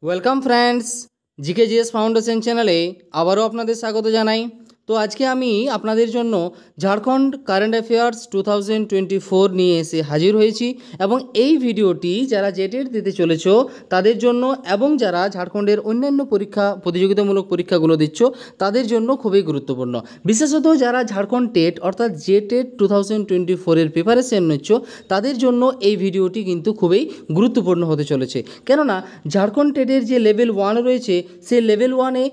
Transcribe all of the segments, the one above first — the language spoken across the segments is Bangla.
ওয়েলকাম ফ্রেন্ডস, জিকেজিএস ফাউন্ডেশন চ্যানেলে আবারও আপনাদের স্বাগত জানাই। তো আজকে আমি আপনাদের জন্য ঝাড়খণ্ড কারেন্ট অ্যাফেয়ার্স 2024 নিয়ে এসে হাজির হয়েছি এবং এই ভিডিওটি যারা জেটেট দিতে চলেছ তাদের জন্য এবং যারা ঝাড়খণ্ডের অন্যান্য প্রতিযোগিতামূলক পরীক্ষাগুলো দিচ্ছ তাদের জন্য খুবই গুরুত্বপূর্ণ। বিশেষত যারা ঝাড়খণ্ড টেট অর্থাৎ জেটেট 2024-এর প্রিপারেশন নিচ্ছ তাদের জন্য এই ভিডিওটি কিন্তু খুবই গুরুত্বপূর্ণ হতে চলেছে। কেননা ঝাড়খণ্ড টেটের যে লেভেল 1 রয়েছে সেই লেভেল 1-এ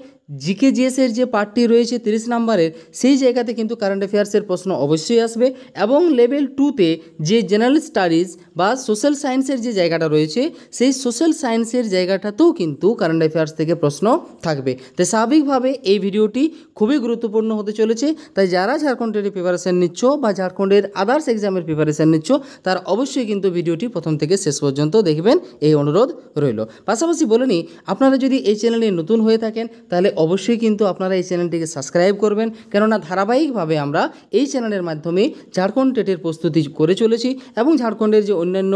জিকেজিএসের যে পার্টটি রয়েছে 30 নম্বরের সেই জায়গাতে কিন্তু কারেন্ট অ্যাফেয়ার্সের প্রশ্ন অবশ্যই আসবে এবং লেভেল 2-তে যে জেনারেল স্টাডিজ বা সোশ্যাল সায়েন্সের যে জায়গাটা রয়েছে সেই সোশ্যাল সায়েন্সের জায়গাটাতেও কিন্তু কারেন্ট অ্যাফেয়ার্স থেকে প্রশ্ন থাকবে। তাই স্বাভাবিকভাবে এই ভিডিওটি খুবই গুরুত্বপূর্ণ হতে চলেছে। তাই যারা ঝাড়খণ্ড টেটের প্রিপারেশান নিচ্ছ বা ঝাড়খণ্ডের আদার্স এক্সামের প্রিপারেশান নিচ্ছ তারা অবশ্যই কিন্তু ভিডিওটি প্রথম থেকে শেষ পর্যন্ত দেখবেন, এই অনুরোধ রইল। পাশাপাশি বলে নিই, আপনারা যদি এই চ্যানেলে নতুন হয়ে থাকেন তাহলে অবশ্যই কিন্তু আপনারা এই চ্যানেলটিকে সাবস্ক্রাইব করবেন, কেননা ধারাবাহিকভাবে আমরা এই চ্যানেলের মাধ্যমে ঝাড়খণ্ড টেটের প্রস্তুতি করে চলেছি এবং ঝাড়খণ্ডের যে অন্যান্য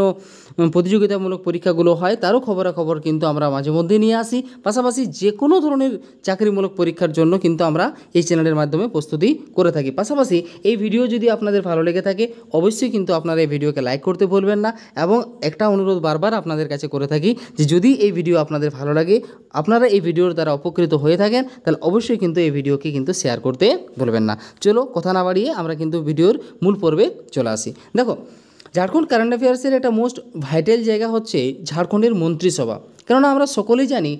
প্রতিযোগিতামূলক পরীক্ষাগুলো হয় তারও খবরাখবর কিন্তু আমরা মাঝে মধ্যে নিয়ে আসি। পাশাপাশি যে কোনো ধরনের চাকরিমূলক পরীক্ষার জন্য কিন্তু আমরা এই চ্যানেলের মাধ্যমে প্রস্তুতি করে থাকি। পাশাপাশি এই ভিডিও যদি আপনাদের ভালো লেগে থাকে অবশ্যই কিন্তু আপনারা এই ভিডিওকে লাইক করতে ভুলবেন না এবং একটা অনুরোধ বারবার আপনাদের কাছে করে থাকি যে যদি এই ভিডিও আপনাদের ভালো লাগে, আপনারা এই ভিডিওর দ্বারা উপকৃত হয়ে থাকেন তাহলে অবশ্যই কিন্তু এই ভিডিওকে কিন্তু শেয়ার করতে ভুলবেন না। চলো কথা না বাড়িয়ে আমরা কিন্তু ভিডিওর মূল পর্বে চলে আসি। দেখো, ঝাড়খণ্ড কারেন্ট অ্যাফেয়ার্সের একটা মোস্ট ভাইটাল জায়গা হচ্ছে ঝাড়খণ্ডের মন্ত্রিসভা। কেননা আমরা সকলেই জানি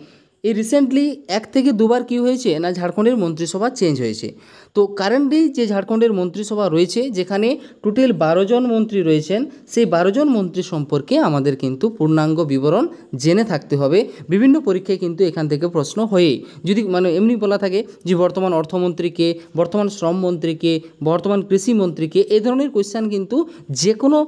এই রিসেন্টলি 1 থেকে 2 বার কী হয়েছে না ঝাড়খণ্ডের মন্ত্রিসভা চেঞ্জ হয়েছে। তো কারেন্টলি যে ঝাড়খণ্ডের মন্ত্রিসভা রয়েছে যেখানে টোটাল 12 জন মন্ত্রী রয়েছেন, সেই 12 জন মন্ত্রী সম্পর্কে আমাদের কিন্তু পূর্ণাঙ্গ বিবরণ জেনে থাকতে হবে। বিভিন্ন পরীক্ষায় কিন্তু এখান থেকে প্রশ্ন হয়েই, যদি এমনি বলা থাকে যে বর্তমান অর্থমন্ত্রীকে, বর্তমান শ্রমমন্ত্রীকে, বর্তমান কৃষিমন্ত্রীকে, এই ধরনের কোয়েশ্চেন কিন্তু যে কোনো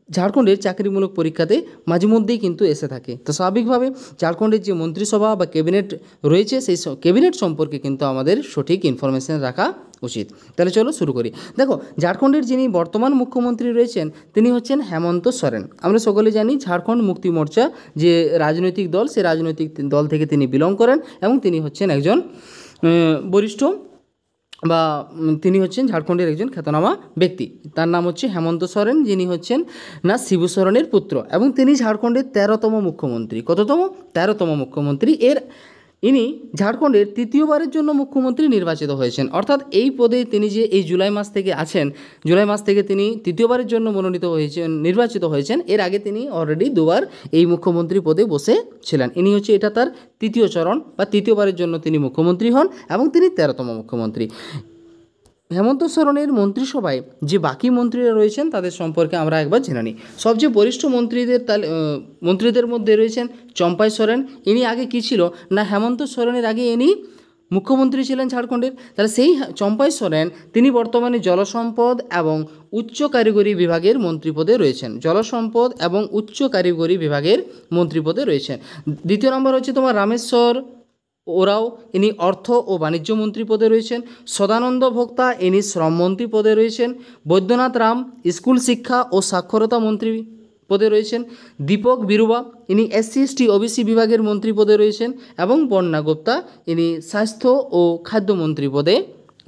ঝাড়খণ্ডের চাকরিমূলক পরীক্ষাতে মাঝে মধ্যেই কিন্তু এসে থাকে। তো স্বাভাবিকভাবে ঝাড়খণ্ডের যে মন্ত্রিসভা বা ক্যাবিনেট রয়েছে সেই ক্যাবিনেট সম্পর্কে কিন্তু আমাদের সঠিক ইনফরমেশন রাখা উচিত। তাহলে চলো শুরু করি। দেখো, ঝাড়খণ্ডের যিনি বর্তমান মুখ্যমন্ত্রী রয়েছেন তিনি হচ্ছেন হেমন্ত সোরেন। আমরা সকলে জানি ঝাড়খণ্ড মুক্তি মোর্চা যে রাজনৈতিক দল, সেই রাজনৈতিক দল থেকে তিনি বিলং করেন এবং তিনি হচ্ছেন একজন বরিষ্ঠ বা তিনি হচ্ছেন ঝাড়খণ্ডের একজন খ্যাতনামা ব্যক্তি। তার নাম হচ্ছে হেমন্ত সোরেন, যিনি হচ্ছেন না শিবু সোরেনের পুত্র এবং তিনি ঝাড়খণ্ডের 13তম মুখ্যমন্ত্রী। কততম? 13তম মুখ্যমন্ত্রী। ইনি ঝাড়খণ্ডের 3য়বারের জন্য মুখ্যমন্ত্রী নির্বাচিত হয়েছেন। অর্থাৎ এই পদে তিনি যে এই জুলাই মাস থেকে আছেন, জুলাই মাস থেকে তিনি 3য়বারের জন্য নির্বাচিত হয়েছেন। এর আগে তিনি অলরেডি 2 বার এই মুখ্যমন্ত্রী পদে বসেছিলেন। ইনি হচ্ছে এটা তার 3য় চরণ বা 3য়বারের জন্য তিনি মুখ্যমন্ত্রী হন এবং তিনি 13তম মুখ্যমন্ত্রী। হেমন্ত সোরেনের মন্ত্রিসভায় যে বাকি মন্ত্রীরা রয়েছেন তাদের সম্পর্কে আমরা একবার জেনে নিই। সবচেয়ে বরিষ্ঠ মন্ত্রীদের মধ্যে রয়েছেন চম্পাই সোরেন। ইনি আগে কী ছিল না হেমন্ত সোরেনের আগে ইনি মুখ্যমন্ত্রী ছিলেন ঝাড়খণ্ডের। তাহলে সেই চম্পাই সোরেন তিনি বর্তমানে জলসম্পদ এবং উচ্চ কারিগরি বিভাগের মন্ত্রীপদে রয়েছেন। জলসম্পদ এবং উচ্চ কারিগরি বিভাগের মন্ত্রীপদে রয়েছেন। 2 নম্বর হচ্ছে তোমার রামেশ্বর ওরাও, ইনি অর্থ ও বাণিজ্য মন্ত্রী পদে রয়েছেন। সদানন্দ ভোক্তা, ইনি শ্রমমন্ত্রী পদে রয়েছেন। বৈদ্যনাথ রাম স্কুল শিক্ষা ও সাক্ষরতা মন্ত্রী পদে রয়েছেন। দীপক বিরুবা, ইনি SC/ST OBC বিভাগের মন্ত্রী পদে রয়েছেন এবং বন্যা গুপ্তা, ইনি স্বাস্থ্য ও খাদ্যমন্ত্রী পদে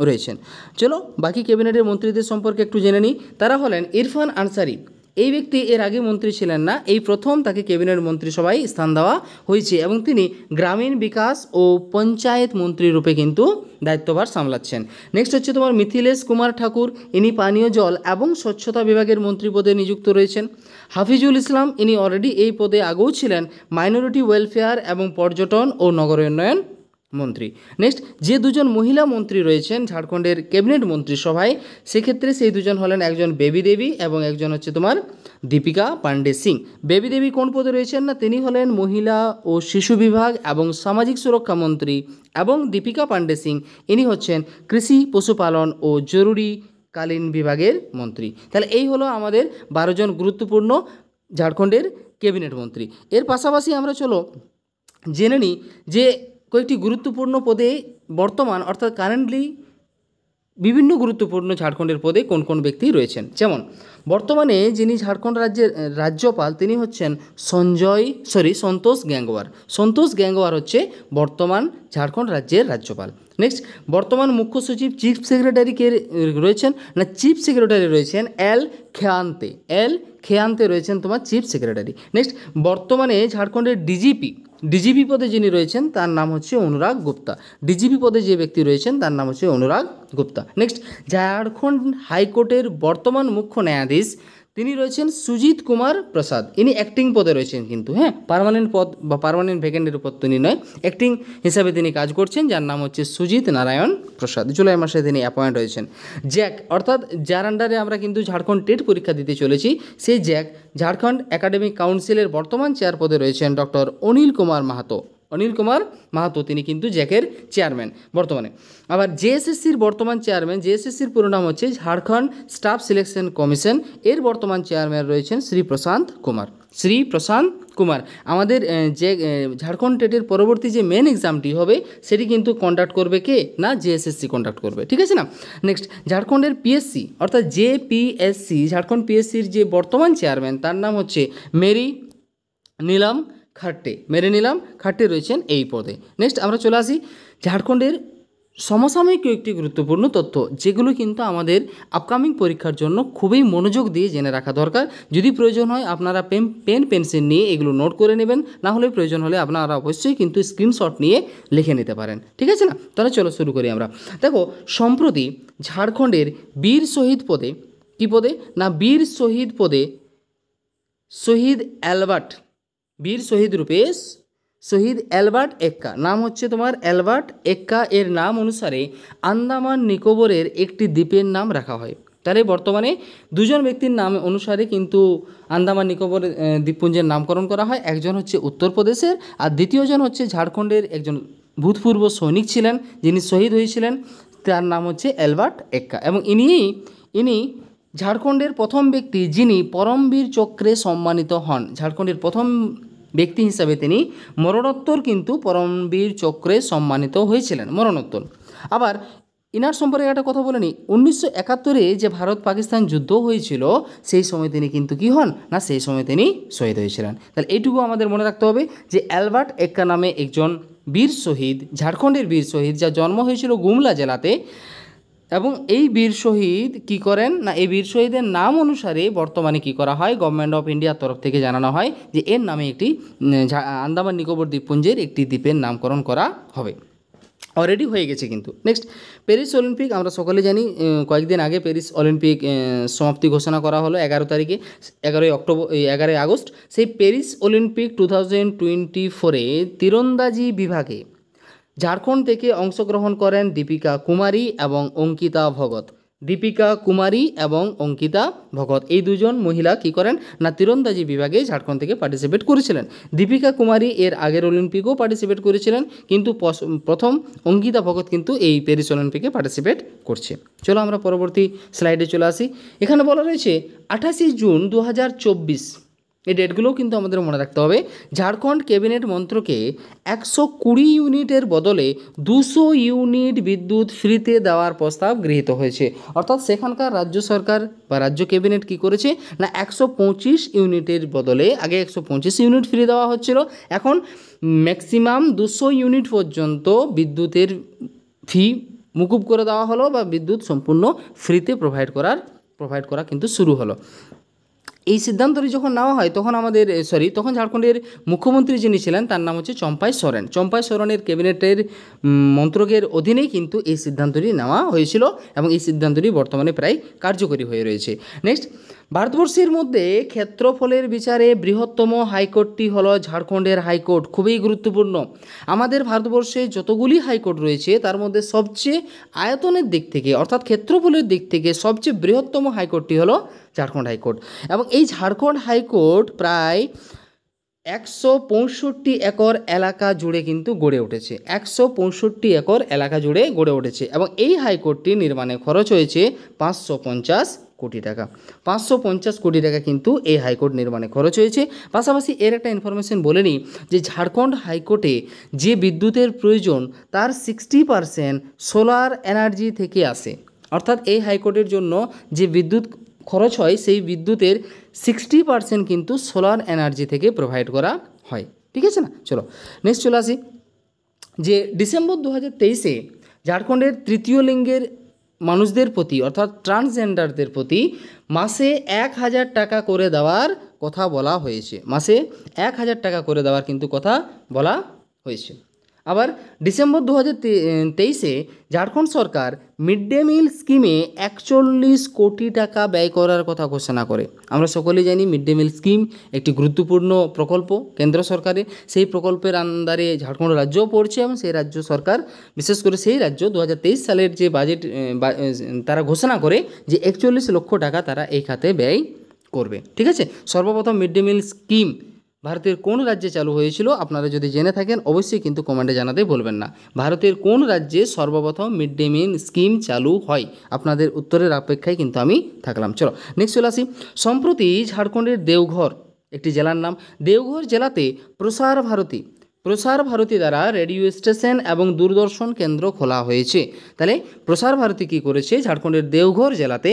রয়েছেন। চলো বাকি ক্যাবিনেটের মন্ত্রীদের সম্পর্কে একটু জেনে নিই। তারা হলেন ইরফান আনসারি। এই ব্যক্তি এর আগে মন্ত্রী ছিলেন না, এই প্রথম তাকে ক্যাবিনেট মন্ত্রিসভায় স্থান দেওয়া হয়েছে এবং তিনি গ্রামীণ বিকাশ ও পঞ্চায়েত মন্ত্রী রূপে কিন্তু দায়িত্বভার সামলাচ্ছেন। নেক্সট হচ্ছে তোমার মিথিলেশ কুমার ঠাকুর, ইনি পানীয় জল এবং স্বচ্ছতা বিভাগের মন্ত্রী পদে নিযুক্ত রয়েছেন। হাফিজুল ইসলাম, ইনি অলরেডি এই পদে আগেও ছিলেন মাইনরিটি ওয়েলফেয়ার এবং পর্যটন ও নগরোন্নয়ন মন্ত্রী। নেক্সট যে 2 জন মহিলা মন্ত্রী রয়েছেন ঝাড়খণ্ডের ক্যাবিনেট মন্ত্রিসভায়, সেক্ষেত্রে সেই 2 জন হলেন একজন বেবি দেবী এবং একজন হচ্ছে তোমার দীপিকা পান্ডে সিং। বেবি দেবী কোন পদে রয়েছেন না তিনি হলেন মহিলা ও শিশু বিভাগ এবং সামাজিক সুরক্ষা মন্ত্রী এবং দীপিকা পান্ডে সিং ইনি হচ্ছেন কৃষি, পশুপালন ও জরুরিকালীন বিভাগের মন্ত্রী। তাহলে এই হলো আমাদের 12 জন গুরুত্বপূর্ণ ঝাড়খণ্ডের ক্যাবিনেট মন্ত্রী। এর পাশাপাশি আমরা চলো জেনে নিই যে কয়েকটি গুরুত্বপূর্ণ পদে বর্তমান অর্থাৎ কারেন্টলি বিভিন্ন গুরুত্বপূর্ণ ঝাড়খণ্ডের পদে কোন কোন ব্যক্তি রয়েছেন। যেমন বর্তমানে যিনি ঝাড়খণ্ড রাজ্যের রাজ্যপাল তিনি হচ্ছেন সন্তোষ গ্যাংওয়ার। সন্তোষ গ্যাংওয়ার হচ্ছে বর্তমান ঝাড়খণ্ড রাজ্যের রাজ্যপাল। নেক্সট, বর্তমান মুখ্য সচিব চিফ সেক্রেটারি কে রয়েছেন না চিফ সেক্রেটারি রয়েছেন এল খেয়ান্তে রয়েছেন তোমার চিফ সেক্রেটারি। নেক্সট, বর্তমানে ঝাড়খণ্ডের ডিজিপি পদে যিনি রয়েছেন তার নাম হচ্ছে অনুরাগ গুপ্তা। ডিজিপি পদে যে ব্যক্তি রয়েছেন তার নাম হচ্ছে অনুরাগ গুপ্তা। নেক্সট, ঝাড়খণ্ড হাইকোর্টের বর্তমান মুখ্য ন্যায়াধীশ তিনি রয়েছেন সুজিত কুমার প্রসাদ। ইনি অ্যাক্টিং পদে রয়েছেন কিন্তু, হ্যাঁ, পার্মানেন্ট পদ বা পার্মানেন্ট ভ্যাকেন্টের উপর তিনি নয়, অ্যাক্টিং হিসাবে তিনি কাজ করছেন, যার নাম হচ্ছে সুজিত নারায়ণ প্রসাদ। জুলাই মাসে তিনি অ্যাপয়েন্ট হয়েছেন। জ্যাক অর্থাৎ যার আন্ডারে আমরা কিন্তু ঝাড়খণ্ড টেট পরীক্ষা দিতে চলেছি, সেই জ্যাক ঝাড়খণ্ড একাডেমিক কাউন্সিলের বর্তমান চেয়ার পদে রয়েছেন ডক্টর অনিল কুমার মাহাতো তিনি কিন্তু জ্যাকের চেয়ারম্যান বর্তমানে। আবার জেএসএসসির বর্তমান চেয়ারম্যান, জেএসএসসির পুরো নাম হচ্ছে ঝাড়খণ্ড স্টাফ সিলেকশন কমিশন, এর বর্তমান চেয়ারম্যান রয়েছেন শ্রী প্রশান্ত কুমার। আমাদের যে ঝাড়খণ্ড টেটের পরবর্তী যে মেন এক্সামটি হবে সেটি কিন্তু কন্ডাক্ট করবে কে না জেএসএসসি কন্ডাক্ট করবে, ঠিক আছে না। নেক্সট, ঝাড়খণ্ডের পিএসসি অর্থাৎ জেপিএসসি, ঝাড়খণ্ড পিএসসির যে বর্তমান চেয়ারম্যান তার নাম হচ্ছে মেরি নীলাম খাট্টে রয়েছেন এই পদে। নেক্সট, আমরা চলে আসি ঝাড়খণ্ডের সমসাময়িক কয়েকটি গুরুত্বপূর্ণ তথ্য, যেগুলো কিন্তু আমাদের আপকামিং পরীক্ষার জন্য খুবই মনোযোগ দিয়ে জেনে রাখা দরকার। যদি প্রয়োজন হয় আপনারা পেন পেন্সিল নিয়ে এগুলো নোট করে নেবেন, না হলে প্রয়োজন হলে আপনারা অবশ্যই কিন্তু স্ক্রিনশট নিয়ে লিখে নিতে পারেন, ঠিক আছে না। তাহলে চলো শুরু করি আমরা। দেখো, সম্প্রতি ঝাড়খণ্ডের বীর শহীদ পদে কী পদে না বীর শহীদ পদে বীর শহীদ রূপে শহীদ অ্যালবার্ট এক্কা, নাম হচ্ছে তোমার অ্যালবার্ট এক্কা, এর নাম অনুসারে আন্দামান নিকোবরের একটি দ্বীপের নাম রাখা হয়। তাহলে বর্তমানে দুজন ব্যক্তির নাম অনুসারে কিন্তু আন্দামান নিকোবর দ্বীপপুঞ্জের নামকরণ করা হয়। একজন হচ্ছে উত্তরপ্রদেশের আর দ্বিতীয়জন হচ্ছে ঝাড়খণ্ডের একজন ভূতপূর্ব সৈনিক ছিলেন যিনি শহীদ হয়েছিলেন, তার নাম হচ্ছে অ্যালবার্ট এক্কা। এবং ইনি ঝাড়খণ্ডের প্রথম ব্যক্তি যিনি পরমবীর চক্রে সম্মানিত হন। ঝাড়খণ্ডের প্রথম ব্যক্তি হিসাবে তিনি মরণোত্তর কিন্তু পরমবীর চক্রে সম্মানিত হয়েছিলেন, মরণোত্তর। আবার ইনার সম্পর্কে একটা কথা বলে নিই, 1971-এ যে ভারত পাকিস্তান যুদ্ধ হয়েছিল সেই সময় তিনি কিন্তু কী হন না সেই সময় তিনি শহীদ হয়েছিলেন। তাহলে এইটুকু আমাদের মনে রাখতে হবে যে অ্যালবার্ট এক্কা নামে একজন বীর শহীদ, ঝাড়খণ্ডের বীর শহীদ, যার জন্ম হয়েছিল গুমলা জেলাতে। এবং এই বীর শহীদ কী করেন না এই বীর শহীদের নাম অনুসারে বর্তমানে কী করা হয়, গভর্নমেন্ট অফ ইন্ডিয়ার তরফ থেকে জানানো হয় যে এর নামে একটি আন্দামান নিকোবর দ্বীপপুঞ্জের একটি দ্বীপের নামকরণ করা হবে। অলরেডি হয়ে গেছে কিন্তু। নেক্সট, প্যারিস অলিম্পিক আমরা সকলে জানি কয়েকদিন আগে প্যারিস অলিম্পিক সমাপ্তি ঘোষণা করা হলো 11 তারিখে, 11 আগস্ট। সেই প্যারিস অলিম্পিক 2024-এ তীরন্দাজি বিভাগে ঝাড়খণ্ড থেকে অংশগ্রহণ করেন দীপিকা কুমারী এবং অঙ্কিতা ভগত। এই দুজন মহিলা কী করেন না তীরন্দাজি বিভাগে ঝাড়খণ্ড থেকে পার্টিসিপেট করেছিলেন। দীপিকা কুমারী এর আগের অলিম্পিকেও পার্টিসিপেট করেছিলেন, কিন্তু প্রথম অঙ্কিতা ভগত কিন্তু এই প্যারিস অলিম্পিকে পার্টিসিপেট করছে। চলো আমরা পরবর্তী স্লাইডে চলে আসি। এখানে বলা রয়েছে 28 জুন 2024, এই ডেটগুলোও কিন্তু আমাদের মনে রাখতে হবে। ঝাড়খণ্ড ক্যাবিনেট মন্ত্রকে 120 ইউনিটের বদলে 200 ইউনিট বিদ্যুৎ ফ্রিতে দেওয়ার প্রস্তাব গৃহীত হয়েছে। অর্থাৎ সেখানকার রাজ্য সরকার বা রাজ্য ক্যাবিনেট কী করেছে না 125 ইউনিটের বদলে, আগে 125 ইউনিট ফ্রি দেওয়া হচ্ছিল, এখন ম্যাক্সিমাম 200 ইউনিট পর্যন্ত বিদ্যুতের ফি মুকুব করে দেওয়া হলো বা বিদ্যুৎ সম্পূর্ণ ফ্রিতে প্রোভাইড করা কিন্তু শুরু হলো। এই সিদ্ধান্তটি যখন নেওয়া হয় তখন ঝাড়খণ্ডের মুখ্যমন্ত্রী যিনি ছিলেন তার নাম হচ্ছে চম্পাই সোরেনের ক্যাবিনেটের মন্ত্রকের অধীনেই কিন্তু এই সিদ্ধান্তটি নেওয়া হয়েছিল এবং এই সিদ্ধান্তটি বর্তমানে প্রায় কার্যকরী হয়ে রয়েছে। নেক্সট, ভারতবর্ষের মধ্যে ক্ষেত্রফলের বিচারে বৃহত্তম হাইকোর্টটি হলো ঝাড়খণ্ডের হাইকোর্ট। খুবই গুরুত্বপূর্ণ। আমাদের ভারতবর্ষে যতগুলি হাইকোর্ট রয়েছে তার মধ্যে সবচেয়ে আয়তনের দিক থেকে অর্থাৎ ক্ষেত্রফলের দিক থেকে সবচেয়ে বৃহত্তম হাইকোর্টটি হলো ঝাড়খণ্ড হাইকোর্ট। এবং এই ঝাড়খণ্ড হাইকোর্ট প্রায় 165 একর এলাকা জুড়ে কিন্তু গড়ে উঠেছে। 165 একর এলাকা জুড়ে গড়ে উঠেছে এবং এই হাইকোর্টটি নির্মাণে খরচ হয়েছে 550 কোটি টাকা। 550 কোটি টাকা কিন্তু এই হাইকোর্ট নির্মাণে খরচ হয়েছে। পাশাপাশি এর একটা ইনফরমেশন বলে নিই যে ঝাড়খণ্ড হাইকোর্টে যে বিদ্যুতের প্রয়োজন তার 60% সোলার এনার্জি থেকে আসে। অর্থাৎ এই হাইকোর্টের জন্য যে বিদ্যুৎ খরচ হয় সেই বিদ্যুতের 60% কিন্তু সোলার এনার্জি থেকে প্রোভাইড করা হয়। ঠিক আছে না? চলো নেক্সট চলে আসি যে ডিসেম্বর 2023-এ ঝাড়খণ্ডের তৃতীয় লিঙ্গের মানুষদের প্রতি অর্থাৎ ট্রান্সজেন্ডারদের প্রতি মাসে 1000 টাকা করে দেওয়ার কথা বলা হয়েছে। মাসে 1000 টাকা করে দেওয়ার কিন্তু কথা বলা হয়েছে। আবার ডিসেম্বর 2023-এ ঝাড়খণ্ড সরকার মিড ডে মিল স্কিমে 41 কোটি টাকা ব্যয় করার কথা ঘোষণা করে। আমরা সকলেই জানি মিড ডে মিল স্কিম একটি গুরুত্বপূর্ণ প্রকল্প কেন্দ্র সরকারের। সেই প্রকল্পের আন্ডারে ঝাড়খণ্ড রাজ্যও পড়ছে এবং সেই রাজ্য সরকার, বিশেষ করে সেই রাজ্য 2023 সালের যে বাজেট তারা ঘোষণা করে যে 41 লক্ষ টাকা তারা এই খাতে ব্যয় করবে। ঠিক আছে, সর্বপ্রথম মিড ডে মিল স্কিম ভারতের কোন রাজ্যে চালু হয়েছিল? আপনারা যদি জেনে থাকেন অবশ্যই কিন্তু কমেন্টে জানাতে ভুলবেন না। ভারতের কোন রাজ্যে সর্বপ্রথম মিড ডে মিল স্কিম চালু হয়? আপনাদের উত্তরের অপেক্ষায় কিন্তু আমি থাকলাম। চলো নেক্সট চলে আসি। সম্প্রতি ঝাড়খণ্ডের দেওঘর একটি জেলার নাম, দেওঘর জেলাতে প্রসার ভারতী দ্বারা রেডিও স্টেশন এবং দূরদর্শন কেন্দ্র খোলা হয়েছে। তাহলে প্রসার ভারতী কী করেছে? ঝাড়খণ্ডের দেওঘর জেলাতে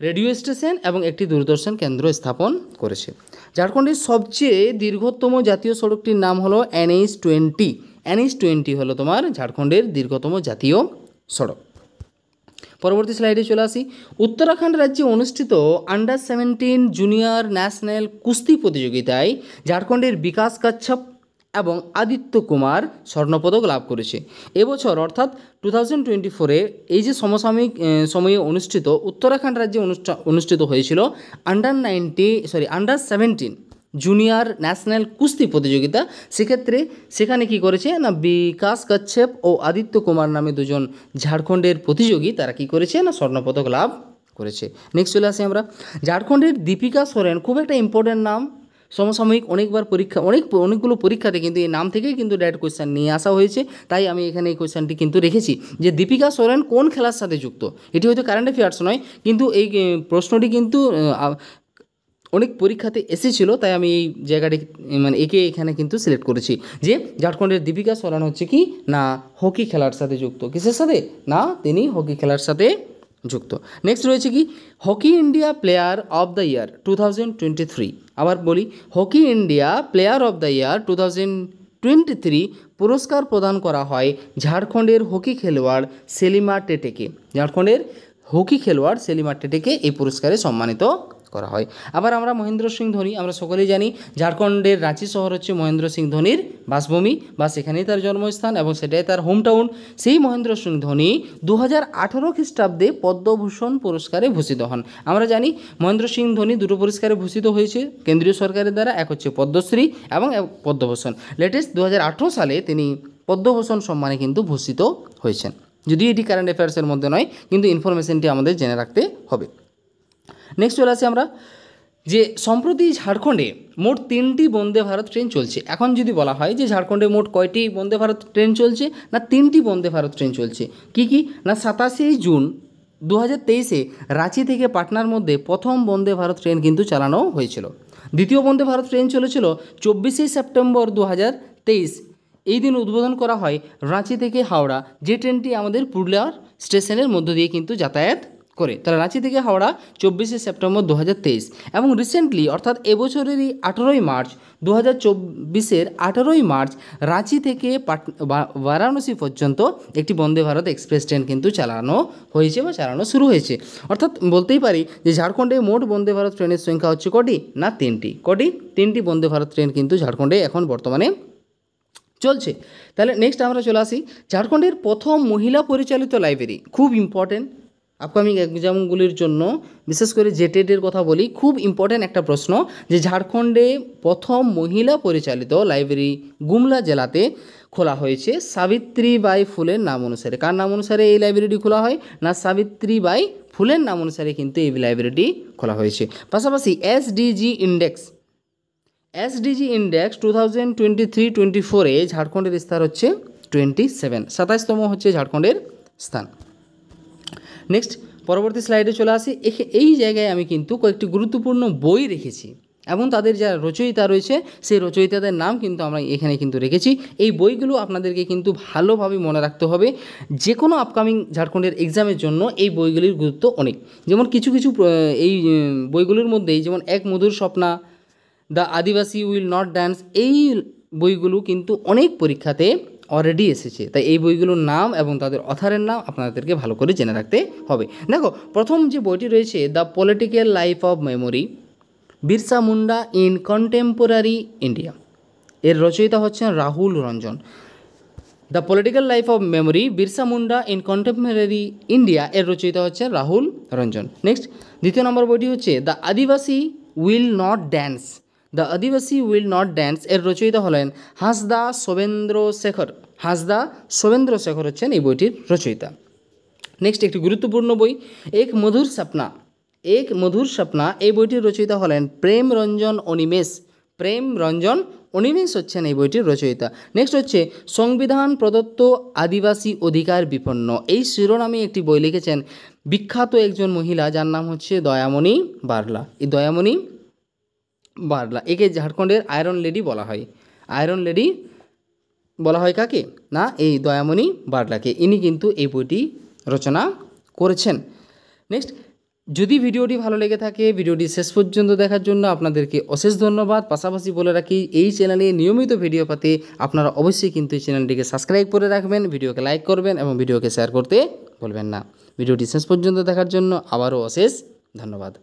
রেডিও স্টেশন এবং একটি দূরদর্শন কেন্দ্র স্থাপন করেছে। ঝাড়খণ্ডের সবচেয়ে দীর্ঘতম জাতীয় সড়কটির নাম হলো NH20। NH20 হলো তোমার ঝাড়খণ্ডের দীর্ঘতম জাতীয় সড়ক। পরবর্তী স্লাইডে চলে আসি। উত্তরাখণ্ড রাজ্যে অনুষ্ঠিত আন্ডার-17 জুনিয়র ন্যাশনাল কুস্তি প্রতিযোগিতায় ঝাড়খণ্ডের বিকাশ কাশ্যপ এবং আদিত্য কুমার স্বর্ণপদক লাভ করেছে। এবছর অর্থাৎ 2024-এ এই যে সমসাময়িক সময়ে অনুষ্ঠিত উত্তরাখণ্ড রাজ্যে অনুষ্ঠিত হয়েছিল আন্ডার-17 জুনিয়র ন্যাশনাল কুস্তি প্রতিযোগিতা। সেক্ষেত্রে সেখানে কি করেছে না, বিকাশ কাশ্যপ ও আদিত্য কুমার নামে দুজন ঝাড়খণ্ডের প্রতিযোগী তারা কি করেছে না, স্বর্ণপদক লাভ করেছে। নেক্সট চলে আসি আমরা। ঝাড়খণ্ডের দীপিকা সোরেন খুব একটা ইম্পর্ট্যান্ট নাম। সমসাময়িক অনেকগুলো পরীক্ষাতে কিন্তু এই নাম থেকেই কিন্তু ডাইরেক্ট কোয়েশ্চেন নিয়ে আসা হয়েছে। তাই আমি এখানে এই কোয়েশ্চেনটি কিন্তু রেখেছি যে দীপিকা সোরেন কোন খেলার সাথে যুক্ত। এটি হয়তো কারেন্ট অ্যাফেয়ার্স নয়, কিন্তু এই প্রশ্নটি কিন্তু অনেক পরীক্ষাতে এসেছিল, তাই আমি এই জায়গাটি একে এখানে কিন্তু সিলেক্ট করেছি যে ঝাড়খণ্ডের দীপিকা সোরেন হচ্ছে কি না হকি খেলার সাথে যুক্ত। কিসের সাথে? না, তিনি হকি খেলার সাথে যুক্ত। নেক্সট রয়েছে কি hockey India player of the year 2023। আবার বলি, hockey India player of the year 2023 পুরস্কার প্রদান করা হয় ঝাড়খণ্ডের হকি খেলোয়াড় সেলিমা টেটেকে। ঝাড়খণ্ডের হকি খেলোয়াড় সেলিমা টেটেকে এই পুরস্কারে সম্মানিত করা হয়। আবার আমরা মহেন্দ্র সিং ধোনি, আমরা সকলেই জানি ঝাড়খণ্ডের রাঁচি শহর হচ্ছে মহেন্দ্র সিং ধোনির বাসভূমি বা সেখানেই তার জন্মস্থান এবং সেটাই তার হোম টাউন। সেই মহেন্দ্র সিং ধোনি 2018 খ্রিস্টাব্দে পদ্মভূষণ পুরস্কারে ভূষিত হন। আমরা জানি মহেন্দ্র সিং ধোনি দুটো পুরস্কারে ভূষিত হয়েছে কেন্দ্রীয় সরকারের দ্বারা, এক হচ্ছে পদ্মশ্রী এবং পদ্মভূষণ। লেটেস্ট 2018 সালে তিনি পদ্মভূষণ সম্মানে কিন্তু ভূষিত হয়েছেন। যদিও এটি কারেন্ট অ্যাফেয়ার্সের মধ্যে নয়, কিন্তু ইনফরমেশনটি আমাদের জেনে রাখতে হবে। নেক্সট চলে আসি আমরা যে সম্প্রতি ঝাড়খণ্ডে মোট 3টি বন্দে ভারত ট্রেন চলছে। এখন যদি বলা হয় যে ঝাড়খণ্ডে মোট কয়টি বন্দে ভারত ট্রেন চলছে, না 3টি বন্দে ভারত ট্রেন চলছে। কি কি না 27 জুন 2023-এ রাঁচি থেকে পাটনার মধ্যে প্রথম বন্দে ভারত ট্রেন কিন্তু চালানো হয়েছিল। দ্বিতীয় বন্দে ভারত ট্রেন চলেছিল 24 সেপ্টেম্বর 2023। এই দিন উদ্বোধন করা হয় রাঁচি থেকে হাওড়া, যে ট্রেনটি আমাদের পুরুলিয়ার স্টেশনের মধ্য দিয়ে কিন্তু যাতায়াত করে। তারা রাঁচি থেকে হাওড়া 24 সেপ্টেম্বর 2023 এবং রিসেন্টলি অর্থাৎ এবছরেরই 18ই মার্চ 2024-এর 18ই মার্চ রাঁচি থেকে বারাণসী পর্যন্ত একটি বন্দে ভারত এক্সপ্রেস ট্রেন কিন্তু চালানো হয়েছে বা চালানো শুরু হয়েছে। অর্থাৎ বলতেই পারি যে ঝাড়খণ্ডে মোট বন্দে ভারত ট্রেনের সংখ্যা হচ্ছে কটি না 3টি। তিনটি বন্দে ভারত ট্রেন কিন্তু ঝাড়খণ্ডে এখন বর্তমানে চলছে। তাহলে নেক্সট আমরা চলে আসি ঝাড়খণ্ডের প্রথম মহিলা পরিচালিত লাইব্রেরি। খুব ইম্পর্টেন্ট আপকামিং এক্সামগুলির জন্য, বিশেষ করে জেটেডের কথা বলি, খুব ইম্পর্টেন্ট একটা প্রশ্ন যে ঝাড়খণ্ডে প্রথম মহিলা পরিচালিত লাইব্রেরি গুমলা জেলাতে খোলা হয়েছে সাবিত্রীবাই ফুলের নাম অনুসারে। কার নাম অনুসারে এই লাইব্রেরিটি খোলা হয় না সাবিত্রীবাই ফুলের নাম অনুসারে কিন্তু এই লাইব্রেরিটি খোলা হয়েছে। পাশাপাশি এসডিজি ইন্ডেক্স 2023-24-এ ঝাড়খণ্ডের স্থান হচ্ছে 27তম হচ্ছে ঝাড়খণ্ডের স্থান। নেক্সট পরবর্তী স্লাইডে চলে আসি। এই জায়গায় আমি কিন্তু কয়েকটি গুরুত্বপূর্ণ বই রেখেছি। এবং তাদের যারা রচয়িতা রয়েছে সেই রচয়িতাদের নাম কিন্তু আমরা এখানে কিন্তু রেখেছি। এই বইগুলো আপনাদেরকে কিন্তু ভালোভাবে মনে রাখতে হবে। যে কোনো আপকামিং ঝাড়খণ্ডের এক্সামের জন্য এই বইগুলির গুরুত্ব অনেক। যেমন কিছু কিছু এই বইগুলোর মধ্যেই যেমন এক মধুর Swapna, the Adivasi will not dance, এই বইগুলো কিন্তু অনেক পরীক্ষাতে অলরেডি এসেছে। তাই এই বইগুলোর নাম এবং তাদের অথারের নাম আপনাদেরকে ভালো করে জেনে রাখতে হবে। দেখো, প্রথম যে বইটি রয়েছে the political life of memory, Birsa Munda in contemporary India, এর রচয়িতা হচ্ছেন Rahul Ranjan. The political life of memory, Birsa Munda in contemporary India, এর রচয়িতা হচ্ছে রাহুল রঞ্জন। নেক্সট, দ্বিতীয় নম্বর বইটি হচ্ছে the Adivasi will not dance, the Adivasi will not dance, এর রচয়িতা হলেন হাঁসদা শোভেন্দ্র শেখর। হাঁসদা শোভেন্দ্র শেখর হচ্ছেন এই বইটির রচয়িতা। নেক্সট, একটি গুরুত্বপূর্ণ বই এক মধুর স্বপ্না, এক মধুর স্বপ্না, এই বইটির রচয়িতা হলেন প্রেম রঞ্জন অনিমেষ। প্রেম রঞ্জন অনিমেষ হচ্ছেন এই বইটির রচয়িতা। নেক্সট হচ্ছে সংবিধান প্রদত্ত আদিবাসী অধিকার বিপন্ন, এই শিরোনামে একটি বই লিখেছেন বিখ্যাত একজন মহিলা যার নাম হচ্ছে দয়ামণি বার্লা। এই দয়ামণি বার্লা, একে ঝাড়খণ্ডের আয়রন লেডি বলা হয়। আয়রন লেডি বলা হয় কাকে? না, এই দয়ামণি বার্লাকে। ইনি কিন্তু এই বইটি রচনা করেছেন। নেক্সট, যদি ভিডিওটি ভালো লেগে থাকে ভিডিওটি শেষ পর্যন্ত দেখার জন্য আপনাদেরকে অশেষ ধন্যবাদ। পাশাপাশি বলে রাখি, এই চ্যানেলে নিয়মিত ভিডিও পেতে আপনারা অবশ্যই কিন্তু এই চ্যানেলটিকে সাবস্ক্রাইব করে রাখবেন, ভিডিওকে লাইক করবেন এবং ভিডিওকে শেয়ার করতে ভুলবেন না। ভিডিওটি শেষ পর্যন্ত দেখার জন্য আবারও অশেষ ধন্যবাদ।